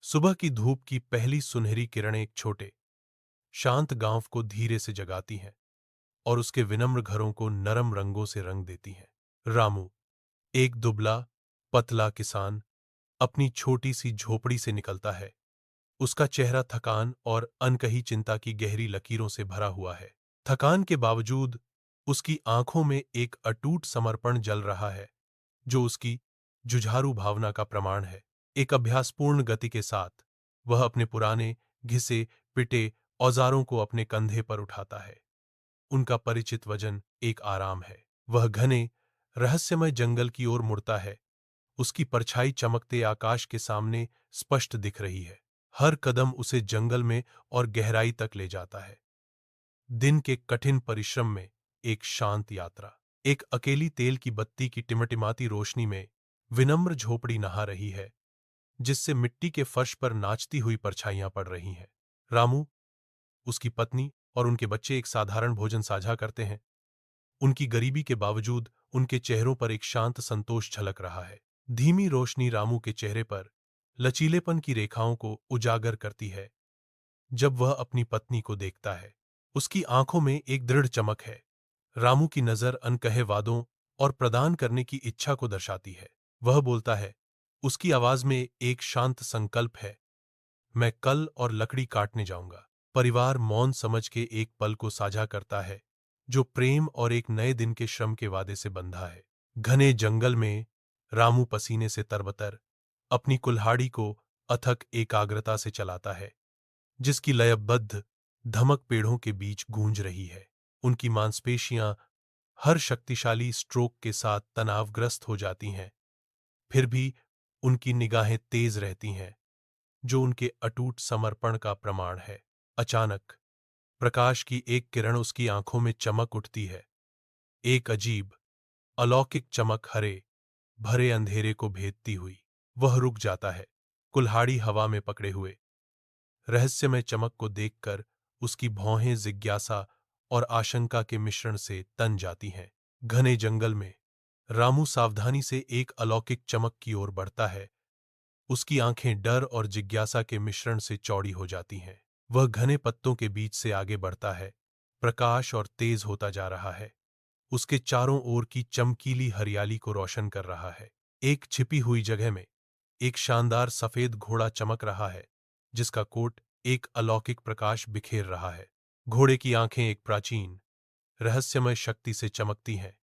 सुबह की धूप की पहली सुनहरी किरणें एक छोटे शांत गांव को धीरे से जगाती हैं और उसके विनम्र घरों को नरम रंगों से रंग देती हैं। रामू, एक दुबला पतला किसान, अपनी छोटी सी झोपड़ी से निकलता है। उसका चेहरा थकान और अनकही चिंता की गहरी लकीरों से भरा हुआ है। थकान के बावजूद उसकी आंखों में एक अटूट समर्पण जल रहा है, जो उसकी जुझारू भावना का प्रमाण है। एक अभ्यासपूर्ण गति के साथ वह अपने पुराने घिसे पिटे औजारों को अपने कंधे पर उठाता है। उनका परिचित वजन एक आराम है। वह घने रहस्यमय जंगल की ओर मुड़ता है। उसकी परछाई चमकते आकाश के सामने स्पष्ट दिख रही है। हर कदम उसे जंगल में और गहराई तक ले जाता है। दिन के कठिन परिश्रम में एक शांत यात्रा। एक अकेली तेल की बत्ती की टिमटिमाती रोशनी में विनम्र झोपड़ी नहा रही है, जिससे मिट्टी के फर्श पर नाचती हुई परछाइयां पड़ रही हैं। रामू, उसकी पत्नी और उनके बच्चे एक साधारण भोजन साझा करते हैं। उनकी गरीबी के बावजूद उनके चेहरों पर एक शांत संतोष झलक रहा है। धीमी रोशनी रामू के चेहरे पर लचीलेपन की रेखाओं को उजागर करती है। जब वह अपनी पत्नी को देखता है, उसकी आंखों में एक दृढ़ चमक है। रामू की नजर अनकहे वादों और प्रदान करने की इच्छा को दर्शाती है। वह बोलता है, उसकी आवाज में एक शांत संकल्प है, मैं कल और लकड़ी काटने जाऊंगा। परिवार मौन समझ के एक पल को साझा करता है, जो प्रेम और एक नए दिन के श्रम के वादे से बंधा है। घने जंगल में रामू पसीने से तरबतर अपनी कुल्हाड़ी को अथक एकाग्रता से चलाता है, जिसकी लयबद्ध धमक पेड़ों के बीच गूंज रही है। उनकी मांसपेशियां हर शक्तिशाली स्ट्रोक के साथ तनावग्रस्त हो जाती हैं, फिर भी उनकी निगाहें तेज रहती हैं, जो उनके अटूट समर्पण का प्रमाण है। अचानक प्रकाश की एक किरण उसकी आंखों में चमक उठती है। एक अजीब अलौकिक चमक हरे भरे अंधेरे को भेदती हुई। वह रुक जाता है, कुल्हाड़ी हवा में पकड़े हुए। रहस्यमय चमक को देखकर उसकी भौहें जिज्ञासा और आशंका के मिश्रण से तन जाती हैं। घने जंगल में रामू सावधानी से एक अलौकिक चमक की ओर बढ़ता है। उसकी आंखें डर और जिज्ञासा के मिश्रण से चौड़ी हो जाती हैं। वह घने पत्तों के बीच से आगे बढ़ता है। प्रकाश और तेज होता जा रहा है, उसके चारों ओर की चमकीली हरियाली को रोशन कर रहा है। एक छिपी हुई जगह में एक शानदार सफेद घोड़ा चमक रहा है, जिसका कोट एक अलौकिक प्रकाश बिखेर रहा है। घोड़े की आंखें एक प्राचीन रहस्यमय शक्ति से चमकती हैं,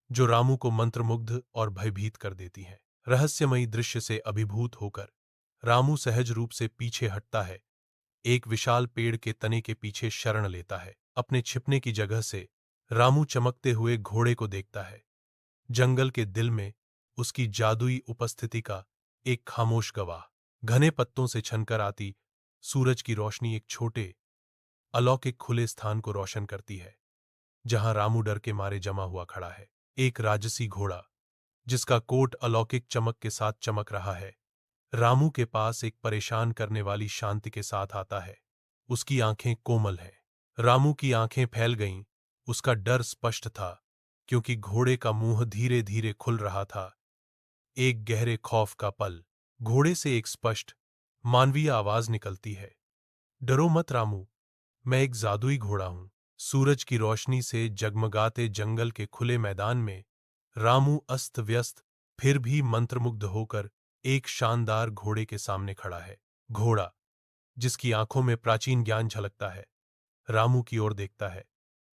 जो रामू को मंत्रमुग्ध और भयभीत कर देती हैं। रहस्यमयी दृश्य से अभिभूत होकर रामू सहज रूप से पीछे हटता है, एक विशाल पेड़ के तने के पीछे शरण लेता है। अपने छिपने की जगह से रामू चमकते हुए घोड़े को देखता है। जंगल के दिल में उसकी जादुई उपस्थिति का एक खामोश गवाह। घने पत्तों से छनकर आती सूरज की रोशनी एक छोटे अलौकिक खुले स्थान को रोशन करती है, जहां रामू डर के मारे जमा हुआ खड़ा है। एक राजसी घोड़ा, जिसका कोट अलौकिक चमक के साथ चमक रहा है, रामू के पास एक परेशान करने वाली शांति के साथ आता है। उसकी आंखें कोमल हैं। रामू की आंखें फैल गईं। उसका डर स्पष्ट था, क्योंकि घोड़े का मुंह धीरे धीरे खुल रहा था। एक गहरे खौफ का पल। घोड़े से एक स्पष्ट मानवीय आवाज निकलती है, डरो मत रामू, मैं एक जादुई घोड़ा हूं। सूरज की रोशनी से जगमगाते जंगल के खुले मैदान में रामू अस्त व्यस्त फिर भी मंत्रमुग्ध होकर एक शानदार घोड़े के सामने खड़ा है। घोड़ा, जिसकी आंखों में प्राचीन ज्ञान झलकता है, रामू की ओर देखता है।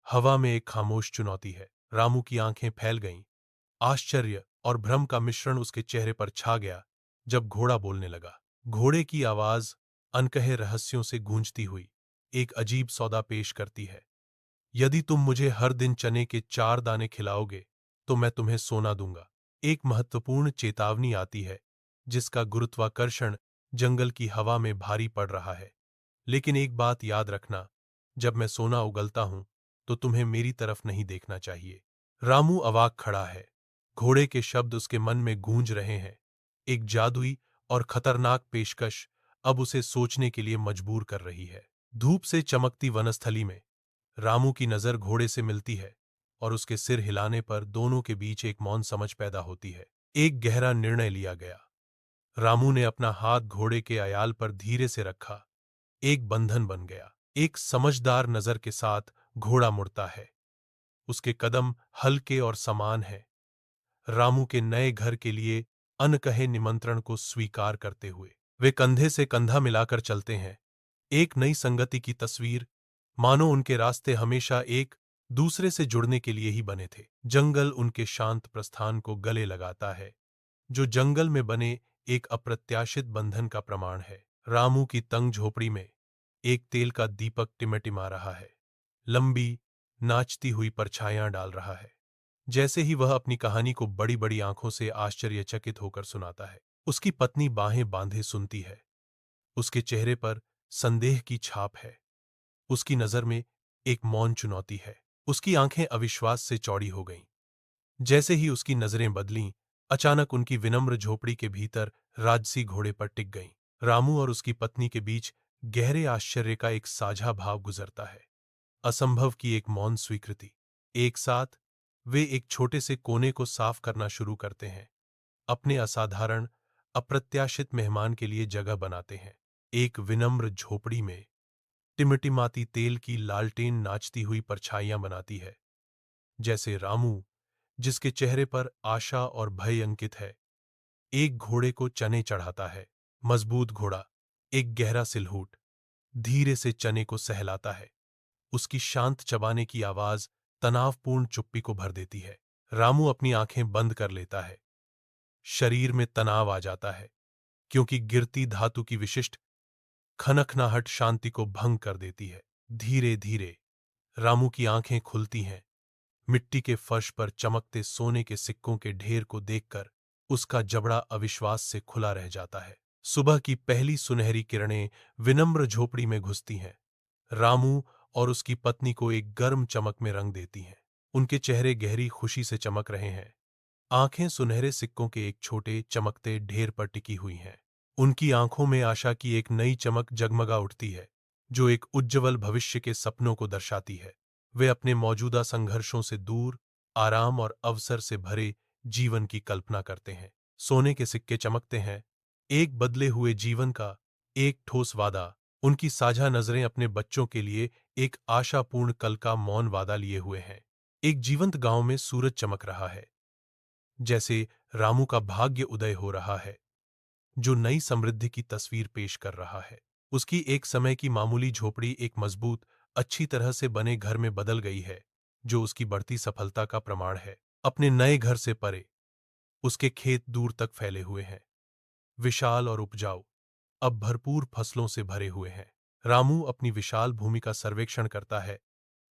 हवा में एक खामोश चुनौती है। रामू की आंखें फैल गईं। आश्चर्य और भ्रम का मिश्रण उसके चेहरे पर छा गया जब घोड़ा बोलने लगा। घोड़े की आवाज अनकहे रहस्यों से गूंजती हुई एक अजीब सौदा पेश करती है। यदि तुम मुझे हर दिन चने के 4 दाने खिलाओगे, तो मैं तुम्हें सोना दूंगा। एक महत्वपूर्ण चेतावनी आती है, जिसका गुरुत्वाकर्षण जंगल की हवा में भारी पड़ रहा है। लेकिन एक बात याद रखना, जब मैं सोना उगलता हूं, तो तुम्हें मेरी तरफ नहीं देखना चाहिए। रामू अवाक खड़ा है। घोड़े के शब्द उसके मन में गूंज रहे हैं। एक जादुई और खतरनाक पेशकश अब उसे सोचने के लिए मजबूर कर रही है। धूप से चमकती वनस्थली में रामू की नजर घोड़े से मिलती है, और उसके सिर हिलाने पर दोनों के बीच एक मौन समझ पैदा होती है। एक गहरा निर्णय लिया गया। रामू ने अपना हाथ घोड़े के अयाल पर धीरे से रखा। एक बंधन बन गया। एक समझदार नजर के साथ घोड़ा मुड़ता है। उसके कदम हल्के और समान हैं। रामू के नए घर के लिए अनकहे निमंत्रण को स्वीकार करते हुए वे कंधे से कंधा मिलाकर चलते हैं। एक नई संगति की तस्वीर, मानो उनके रास्ते हमेशा एक दूसरे से जुड़ने के लिए ही बने थे। जंगल उनके शांत प्रस्थान को गले लगाता है, जो जंगल में बने एक अप्रत्याशित बंधन का प्रमाण है। रामू की तंग झोपड़ी में एक तेल का दीपक टिमटिमा रहा है, लंबी नाचती हुई परछाइयां डाल रहा है। जैसे ही वह अपनी कहानी को बड़ी बड़ी आंखों से आश्चर्यचकित होकर सुनाता है, उसकी पत्नी बाहें बांधे सुनती है। उसके चेहरे पर संदेह की छाप है। उसकी नजर में एक मौन चुनौती है। उसकी आंखें अविश्वास से चौड़ी हो गईं। जैसे ही उसकी नजरें बदलीं, अचानक उनकी विनम्र झोपड़ी के भीतर राजसी घोड़े पर टिक गईं। रामू और उसकी पत्नी के बीच गहरे आश्चर्य का एक साझा भाव गुजरता है। असंभव की एक मौन स्वीकृति। एक साथ वे एक छोटे से कोने को साफ करना शुरू करते हैं। अपने असाधारण, अप्रत्याशित मेहमान के लिए जगह बनाते हैं। एक विनम्र झोपड़ी में टिमटिमाती तेल की लालटेन नाचती हुई परछाइयां बनाती है। जैसे रामू, जिसके चेहरे पर आशा और भय अंकित है, एक घोड़े को चने चढ़ाता है। मजबूत घोड़ा, एक गहरा सिलहूट, धीरे से चने को सहलाता है। उसकी शांत चबाने की आवाज तनावपूर्ण चुप्पी को भर देती है। रामू अपनी आंखें बंद कर लेता है। शरीर में तनाव आ जाता है, क्योंकि गिरती धातु की विशिष्ट खनखनाहट शांति को भंग कर देती है। धीरे धीरे रामू की आंखें खुलती हैं। मिट्टी के फर्श पर चमकते सोने के सिक्कों के ढेर को देखकर उसका जबड़ा अविश्वास से खुला रह जाता है। सुबह की पहली सुनहरी किरणें विनम्र झोपड़ी में घुसती हैं। रामू और उसकी पत्नी को एक गर्म चमक में रंग देती हैं। उनके चेहरे गहरी खुशी से चमक रहे हैं। आंखें सुनहरे सिक्कों के एक छोटे चमकते ढेर पर टिकी हुई हैं। उनकी आंखों में आशा की एक नई चमक जगमगा उठती है, जो एक उज्ज्वल भविष्य के सपनों को दर्शाती है। वे अपने मौजूदा संघर्षों से दूर, आराम और अवसर से भरे जीवन की कल्पना करते हैं। सोने के सिक्के चमकते हैं, एक बदले हुए जीवन का एक ठोस वादा। उनकी साझा नजरें अपने बच्चों के लिए एक आशापूर्ण कल का मौन वादा लिए हुए हैं। एक जीवंत गांव में सूरज चमक रहा है, जैसे रामू का भाग्य उदय हो रहा है, जो नई समृद्धि की तस्वीर पेश कर रहा है। उसकी एक समय की मामूली झोपड़ी एक मजबूत, अच्छी तरह से बने घर में बदल गई है, जो उसकी बढ़ती सफलता का प्रमाण है। अपने नए घर से परे उसके खेत दूर तक फैले हुए हैं, विशाल और उपजाऊ, अब भरपूर फसलों से भरे हुए हैं। रामू अपनी विशाल भूमि का सर्वेक्षण करता है।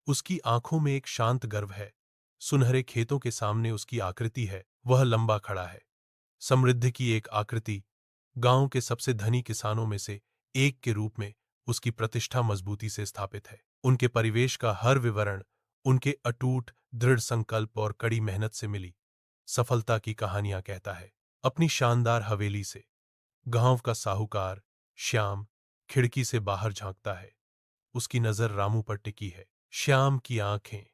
उसकी आंखों में एक शांत गर्व है। सुनहरे खेतों के सामने उसकी आकृति है, वह लंबा खड़ा है। समृद्धि की एक आकृति, गांव के सबसे धनी किसानों में से एक के रूप में उसकी प्रतिष्ठा मजबूती से स्थापित है। उनके परिवेश का हर विवरण उनके अटूट दृढ़ संकल्प और कड़ी मेहनत से मिली सफलता की कहानियां कहता है। अपनी शानदार हवेली से गांव का साहूकार श्याम खिड़की से बाहर झांकता है। उसकी नजर रामू पर टिकी है। श्याम की आंखें,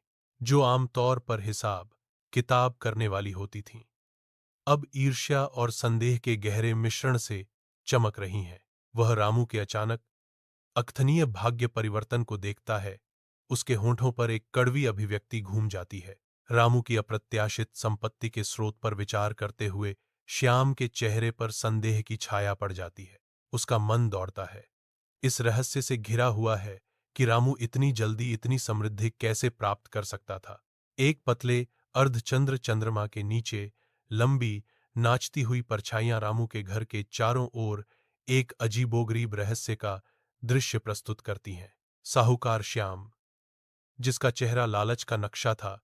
जो आमतौर पर हिसाब किताब करने वाली होती थीं, अब ईर्ष्या और संदेह के गहरे मिश्रण से चमक रही हैं। वह रामू के अचानक अकथनीय भाग्य परिवर्तन को देखता है। उसके होंठों पर एक कड़वी अभिव्यक्ति घूम जाती है। रामू की अप्रत्याशित संपत्ति के स्रोत पर विचार करते हुए श्याम के चेहरे पर संदेह की छाया पड़ जाती है। उसका मन दौड़ता है, इस रहस्य से घिरा हुआ है कि रामू इतनी जल्दी इतनी समृद्धि कैसे प्राप्त कर सकता था। एक पतले अर्धचंद्र चंद्रमा के नीचे लंबी नाचती हुई परछाइयां रामू के घर के चारों ओर एक अजीबोगरीब रहस्य का दृश्य प्रस्तुत करती हैं। साहूकार श्याम, जिसका चेहरा लालच का नक्शा था,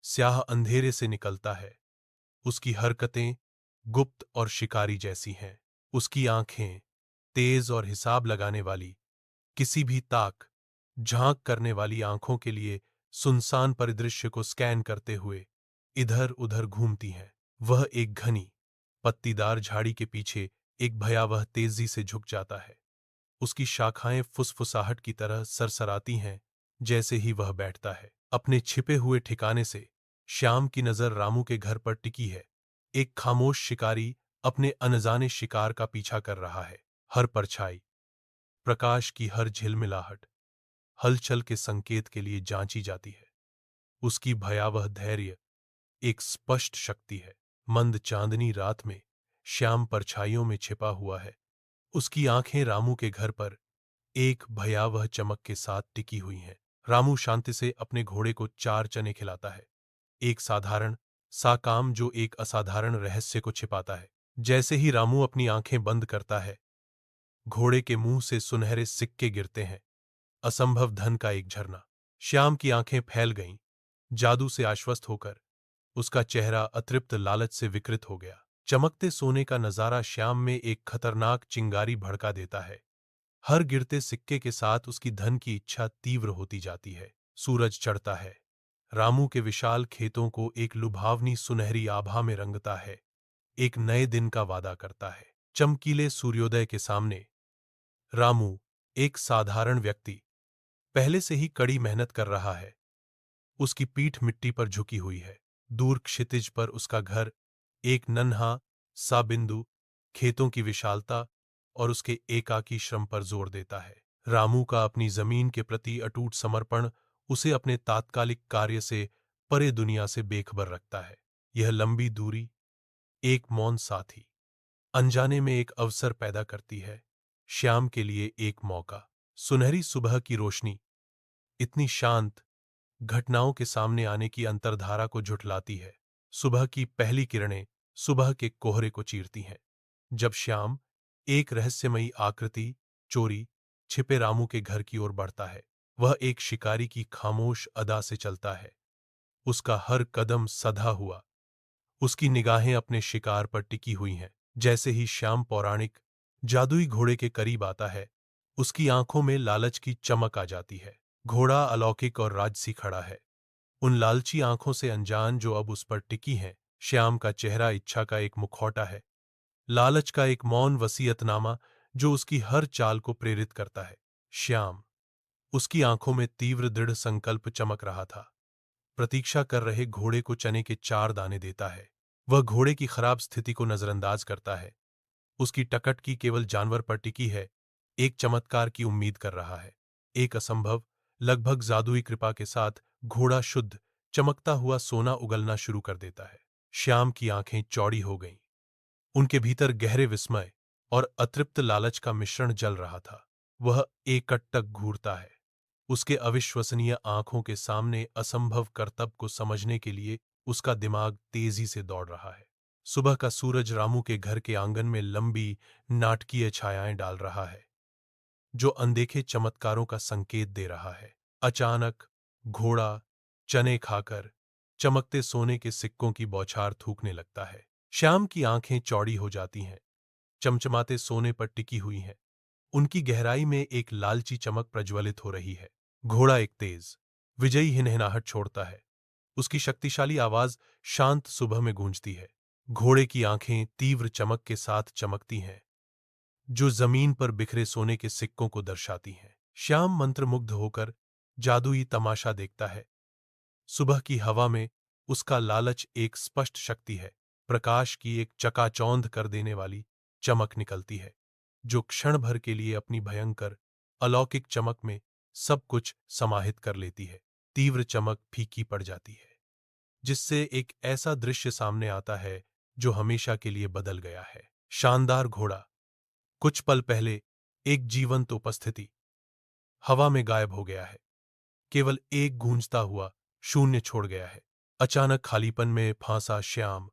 स्याह अंधेरे से निकलता है। उसकी हरकतें गुप्त और शिकारी जैसी हैं। उसकी आंखें तेज और हिसाब लगाने वाली, किसी भी ताक झांक करने वाली आंखों के लिए सुनसान परिदृश्य को स्कैन करते हुए इधर उधर घूमती हैं। वह एक घनी पत्तीदार झाड़ी के पीछे एक भयावह तेजी से झुक जाता है। उसकी शाखाएं फुसफुसाहट की तरह सरसराती हैं जैसे ही वह बैठता है। अपने छिपे हुए ठिकाने से श्याम की नजर रामू के घर पर टिकी है। एक खामोश शिकारी अपने अनजाने शिकार का पीछा कर रहा है। हर परछाई, प्रकाश की हर झिलमिलाहट हलचल के संकेत के लिए जांची जाती है। उसकी भयावह धैर्य एक स्पष्ट शक्ति है। मंद चांदनी रात में श्याम परछाइयों में छिपा हुआ है। उसकी आंखें रामू के घर पर एक भयावह चमक के साथ टिकी हुई हैं। रामू शांति से अपने घोड़े को 4 चने खिलाता है। एक साधारण सा काम जो एक असाधारण रहस्य को छिपाता है। जैसे ही रामू अपनी आंखें बंद करता है, घोड़े के मुंह से सुनहरे सिक्के गिरते हैं। असंभव धन का एक झरना। श्याम की आंखें फैल गईं। जादू से आश्वस्त होकर उसका चेहरा अतृप्त लालच से विकृत हो गया। चमकते सोने का नजारा श्याम में एक खतरनाक चिंगारी भड़का देता है। हर गिरते सिक्के के साथ उसकी धन की इच्छा तीव्र होती जाती है। सूरज चढ़ता है। रामू के विशाल खेतों को एक लुभावनी सुनहरी आभा में रंगता है। एक नए दिन का वादा करता है। चमकीले सूर्योदय के सामने रामू, एक साधारण व्यक्ति, पहले से ही कड़ी मेहनत कर रहा है। उसकी पीठ मिट्टी पर झुकी हुई है। दूर क्षितिज पर उसका घर, एक नन्हा सा बिंदु, खेतों की विशालता और उसके एकाकी श्रम पर जोर देता है। रामू का अपनी जमीन के प्रति अटूट समर्पण उसे अपने तात्कालिक कार्य से परे दुनिया से बेखबर रखता है। यह लंबी दूरी एक मौन साथी अनजाने में एक अवसर पैदा करती है। श्याम के लिए एक मौका। सुनहरी सुबह की रोशनी इतनी शांत, घटनाओं के सामने आने की अंतर्धारा को झुठलाती है। सुबह की पहली किरणें सुबह के कोहरे को चीरती हैं। जब श्याम, एक रहस्यमयी आकृति, चोरी छिपे रामू के घर की ओर बढ़ता है। वह एक शिकारी की खामोश अदा से चलता है। उसका हर कदम सधा हुआ। उसकी निगाहें अपने शिकार पर टिकी हुई हैं। जैसे ही श्याम पौराणिक जादुई घोड़े के करीब आता है, उसकी आंखों में लालच की चमक आ जाती है। घोड़ा अलौकिक और राजसी खड़ा है, उन लालची आंखों से अनजान जो अब उस पर टिकी हैं। श्याम का चेहरा इच्छा का एक मुखौटा है, लालच का एक मौन वसीयतनामा जो उसकी हर चाल को प्रेरित करता है। श्याम, उसकी आंखों में तीव्र दृढ़ संकल्प चमक रहा था। प्रतीक्षा कर रहे घोड़े को चने के 4 दाने देता है। वह घोड़े की खराब स्थिति को नजरअंदाज करता है। उसकी टकटकी केवल जानवर पर टिकी है, एक चमत्कार की उम्मीद कर रहा है। एक असंभव, लगभग जादुई कृपा के साथ घोड़ा शुद्ध, चमकता हुआ सोना उगलना शुरू कर देता है। श्याम की आंखें चौड़ी हो गईं। उनके भीतर गहरे विस्मय और अतृप्त लालच का मिश्रण जल रहा था। वह एकटक घूरता है। उसके अविश्वसनीय आंखों के सामने असंभव कर्तव्य को समझने के लिए उसका दिमाग तेजी से दौड़ रहा है। सुबह का सूरज रामू के घर के आंगन में लंबी, नाटकीय छायाएं डाल रहा है, जो अनदेखे चमत्कारों का संकेत दे रहा है। अचानक घोड़ा चने खाकर चमकते सोने के सिक्कों की बौछार थूकने लगता है। श्याम की आंखें चौड़ी हो जाती हैं, चमचमाते सोने पर टिकी हुई हैं। उनकी गहराई में एक लालची चमक प्रज्वलित हो रही है। घोड़ा एक तेज, विजयी हिनहिनाहट छोड़ता है। उसकी शक्तिशाली आवाज शांत सुबह में गूंजती है। घोड़े की आंखें तीव्र चमक के साथ चमकती हैं, जो जमीन पर बिखरे सोने के सिक्कों को दर्शाती हैं। श्याम मंत्रमुग्ध होकर जादुई तमाशा देखता है। सुबह की हवा में उसका लालच एक स्पष्ट शक्ति है। प्रकाश की एक चकाचौंध कर देने वाली चमक निकलती है, जो क्षण भर के लिए अपनी भयंकर, अलौकिक चमक में सब कुछ समाहित कर लेती है। तीव्र चमक फीकी पड़ जाती है, जिससे एक ऐसा दृश्य सामने आता है जो हमेशा के लिए बदल गया है। शानदार घोड़ा, कुछ पल पहले एक जीवंत उपस्थिति, हवा में गायब हो गया है। केवल एक गूंजता हुआ शून्य छोड़ गया है। अचानक खालीपन में फांसा श्याम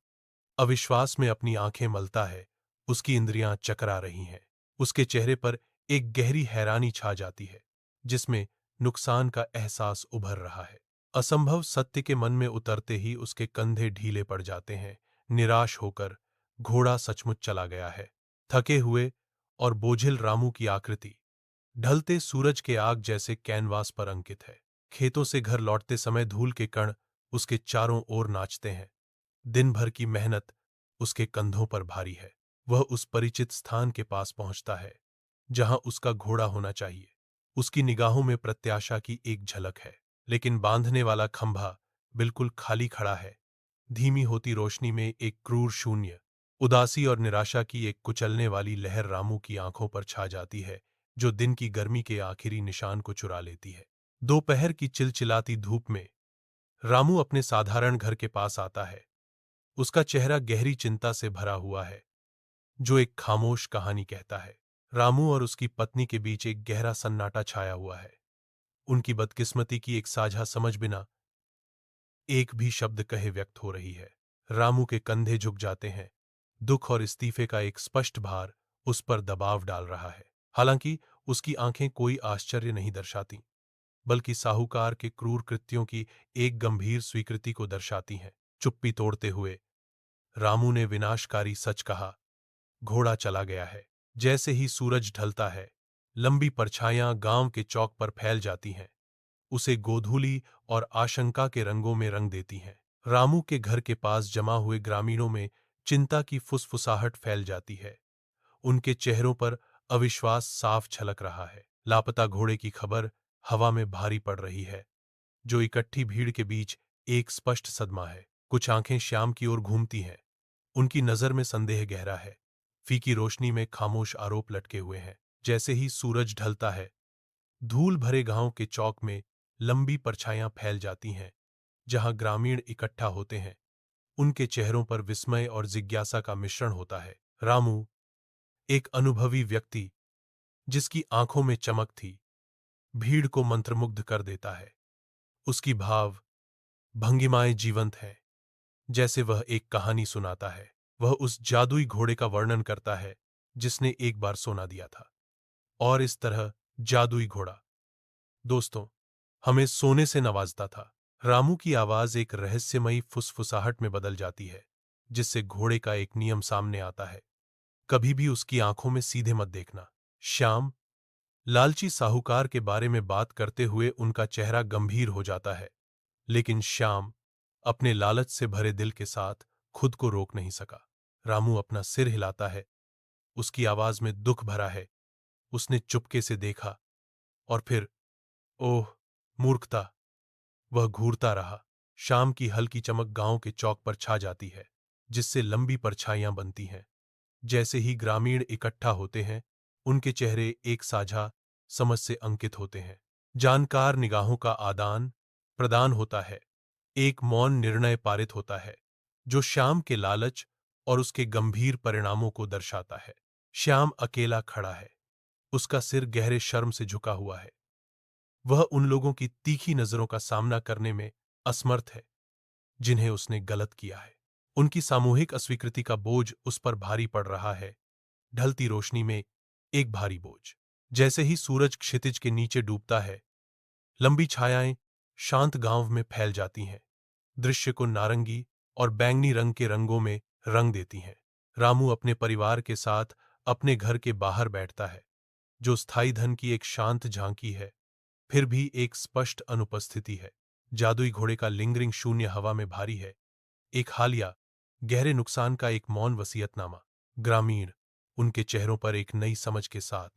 अविश्वास में अपनी आंखें मलता है। उसकी इंद्रियां चकरा रही हैं। उसके चेहरे पर एक गहरी हैरानी छा जाती है, जिसमें नुकसान का एहसास उभर रहा है। असंभव सत्य के मन में उतरते ही उसके कंधे ढीले पड़ जाते हैं। निराश होकर घोड़ा सचमुच चला गया है। थके हुए और बोझिल रामू की आकृति ढलते सूरज के आग जैसे कैनवास पर अंकित है। खेतों से घर लौटते समय धूल के कण उसके चारों ओर नाचते हैं। दिन भर की मेहनत उसके कंधों पर भारी है। वह उस परिचित स्थान के पास पहुंचता है जहां उसका घोड़ा होना चाहिए। उसकी निगाहों में प्रत्याशा की एक झलक है, लेकिन बांधने वाला खंभा बिल्कुल खाली खड़ा है। धीमी होती रोशनी में एक क्रूर शून्य उदासी और निराशा की एक कुचलने वाली लहर रामू की आंखों पर छा जाती है, जो दिन की गर्मी के आखिरी निशान को चुरा लेती है। दोपहर की चिलचिलाती धूप में रामू अपने साधारण घर के पास आता है। उसका चेहरा गहरी चिंता से भरा हुआ है, जो एक खामोश कहानी कहता है। रामू और उसकी पत्नी के बीच एक गहरा सन्नाटा छाया हुआ है। उनकी बदकिस्मती की एक साझा समझ बिना एक भी शब्द कहे व्यक्त हो रही है। रामू के कंधे झुक जाते हैं। दुख और इस्तीफे का एक स्पष्ट भार उस पर दबाव डाल रहा है। हालांकि उसकी आंखें कोई आश्चर्य नहीं दर्शाती, बल्कि साहूकार के क्रूर कृत्यों की एक गंभीर स्वीकृति को दर्शाती हैं। चुप्पी तोड़ते हुए रामू ने विनाशकारी सच कहा, घोड़ा चला गया है। जैसे ही सूरज ढलता है, लंबी परछाइयां गांव के चौक पर फैल जाती हैं, उसे गोधूली और आशंका के रंगों में रंग देती हैं। रामू के घर के पास जमा हुए ग्रामीणों में चिंता की फुसफुसाहट फैल जाती है। उनके चेहरों पर अविश्वास साफ झलक रहा है। लापता घोड़े की खबर हवा में भारी पड़ रही है, जो इकट्ठी भीड़ के बीच एक स्पष्ट सदमा है। कुछ आंखें श्याम की ओर घूमती हैं। उनकी नजर में संदेह गहरा है। फीकी रोशनी में खामोश आरोप लटके हुए हैं। जैसे ही सूरज ढलता है, धूल भरे गांव के चौक में लंबी परछाइयां फैल जाती हैं। जहां ग्रामीण इकट्ठा होते हैं, उनके चेहरों पर विस्मय और जिज्ञासा का मिश्रण होता है। रामू, एक अनुभवी व्यक्ति जिसकी आंखों में चमक थी, भीड़ को मंत्रमुग्ध कर देता है। उसकी भाव भंगिमाएं जीवंत हैं, जैसे वह एक कहानी सुनाता है। वह उस जादुई घोड़े का वर्णन करता है जिसने एक बार सोना दिया था, और इस तरह जादुई घोड़ा, दोस्तों, हमें सोने से नवाजता था। रामू की आवाज एक रहस्यमयी फुसफुसाहट में बदल जाती है, जिससे घोड़े का एक नियम सामने आता है, कभी भी उसकी आंखों में सीधे मत देखना। श्याम, लालची साहूकार के बारे में बात करते हुए उनका चेहरा गंभीर हो जाता है, लेकिन श्याम अपने लालच से भरे दिल के साथ खुद को रोक नहीं सका। रामू अपना सिर हिलाता है। उसकी आवाज में दुख भरा है। उसने चुपके से देखा, और फिर, ओह, मूर्खता! वह घूरता रहा। शाम की हल्की चमक गांव के चौक पर छा जाती है, जिससे लंबी परछाइयां बनती हैं। जैसे ही ग्रामीण इकट्ठा होते हैं, उनके चेहरे एक साझा समझ से अंकित होते हैं। जानकार निगाहों का आदान प्रदान होता है। एक मौन निर्णय पारित होता है, जो श्याम के लालच और उसके गंभीर परिणामों को दर्शाता है। श्याम अकेला खड़ा है। उसका सिर गहरे शर्म से झुका हुआ है। वह उन लोगों की तीखी नजरों का सामना करने में असमर्थ है, जिन्हें उसने गलत किया है। उनकी सामूहिक अस्वीकृति का बोझ उस पर भारी पड़ रहा है, ढलती रोशनी में एक भारी बोझ। जैसे ही सूरज क्षितिज के नीचे डूबता है, लंबी छायाएं शांत गांव में फैल जाती हैं, दृश्य को नारंगी और बैंगनी रंग के रंगों में रंग देती हैं। रामू अपने परिवार के साथ अपने घर के बाहर बैठता है, जो स्थायी धन की एक शांत झांकी है, फिर भी एक स्पष्ट अनुपस्थिति है। जादुई घोड़े का लिंगरिंग शून्य हवा में भारी है, एक हालिया गहरे नुकसान का एक मौन वसीयतनामा। ग्रामीण उनके चेहरों पर एक नई समझ के साथ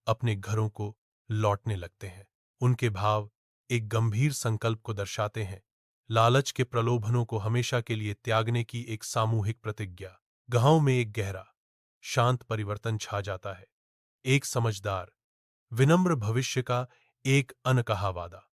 अपने घरों को लौटने लगते हैं। उनके भाव एक गंभीर संकल्प को दर्शाते हैं, लालच के प्रलोभनों को हमेशा के लिए त्यागने की एक सामूहिक प्रतिज्ञा। गांव में एक गहरा शांत परिवर्तन छा जाता है। एक समझदार विनम्र भविष्य का एक अनकहा वादा।